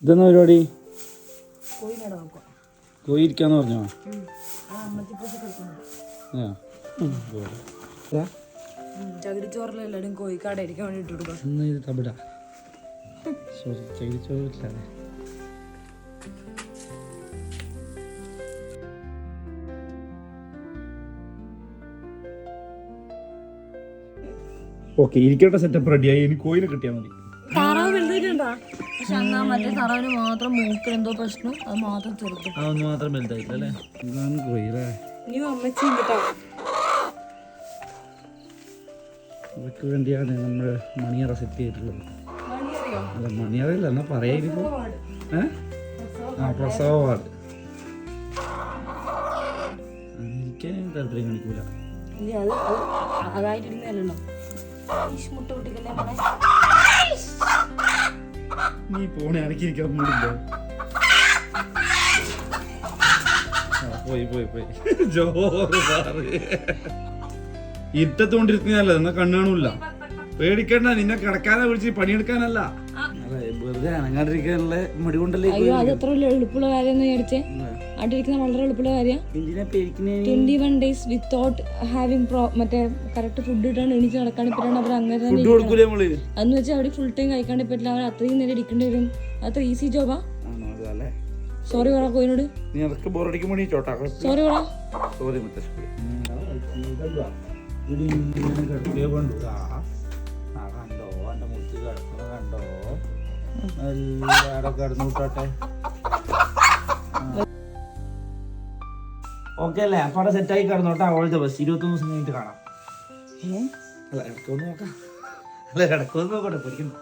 ഇതെന്നാ പരിപാടി? കോഴി ഇരിക്കാന്ന് പറഞ്ഞോ? ചകിരിച്ചോറിലെല്ലാരും കോഴിക്കാട് ഇരിക്കാൻ വേണ്ടി ഇട്ട് കൊടുക്കാം. ചകിരിച്ചോറില്ലാതെ ഓക്കെ, ഇരിക്കേണ്ട സെറ്റപ്പ് റെഡിയായി. ഇനി കോയിനെ കിട്ടിയാൽ മതി. താറാവ് വലുതായിട്ടുണ്ടോ? പക്ഷെ എന്നാ മറ്റേ താറാവിന് മാത്രം മൂക്കിൽ എന്തോ പ്രശ്നം, അത് മാത്രം ചെറുത്. അതൊന്നും മാത്രം വലുതായില്ല അല്ലേ? ഇതാണ് കോഴി അല്ലേ? നീ അമ്മച്ചിയും കേട്ടോ. ഇവർക്ക് വേണ്ടിയാണ് നമ്മൾ മണിയറ സെറ്റ് ചെയ്തിട്ടുള്ളത്. അല്ല മണിയറയില്ല എന്നാ പറയായിരിക്കും. പ്രസവ വാർഡ്. എനിക്ക് താല്പര്യം കാണിക്കൂല. അതായിട്ടിരുന്നല്ലോ മുട്ട കുട്ടിക്കല്ലേ മോളെ. നീ പോണേ, അനക്കിരിക്കാൻ മൂടില്ല. പോയി ജോറ് ഇരുട്ടത്തോണ്ടിരിക്കുന്നല്ല, എന്നാ കണ്ണാണൂല്ല. പേടിക്കണ്ട, നിന്നെ കിടക്കാനാ വിളിച്ച് പണിയെടുക്കാനല്ല. വെറുതെ അനങ്ങാണ്ടിരിക്കാനുള്ള മടി കൊണ്ടല്ലേ. അയ്യോ, അത് അത്ര എളുപ്പമുള്ള കാര്യം വിചാരിച്ചേ. അടിയിരിക്കുന്ന വളരെ എളുപ്പമുള്ള കാര്യം. 21 days without having മറ്റേ കറക്റ്റ് ഫുഡ് ഇട്ടാണ് എണീച്ച് നടക്കാൻ പറ്റാണ്. അവർ അങ്ങനെ തന്നെ അന്ന് വെച്ചാൽ അവിടെ ഫുൾ ടൈം കഴിക്കാണ്ട് പറ്റില്ല. അവർ അത്രയും നേരം ഇരിക്കേണ്ടി വരും. അത്ര ഈസി ജോബാ. സോറി പറ കോയിനോട്. സോറി പറ. ഓക്കെ അല്ലേ? അപ്പൊ അവിടെ സെറ്റായി കിടന്നോട്ടെ. അവളുടെ ബസ് 21 ദിവസം കഴിഞ്ഞിട്ട് കാണാം. അല്ല ഇടക്കൊന്ന് നോക്കാം. അല്ല ഇടക്കൊന്ന് നോക്കട്ടെ, പഠിക്കുന്നു.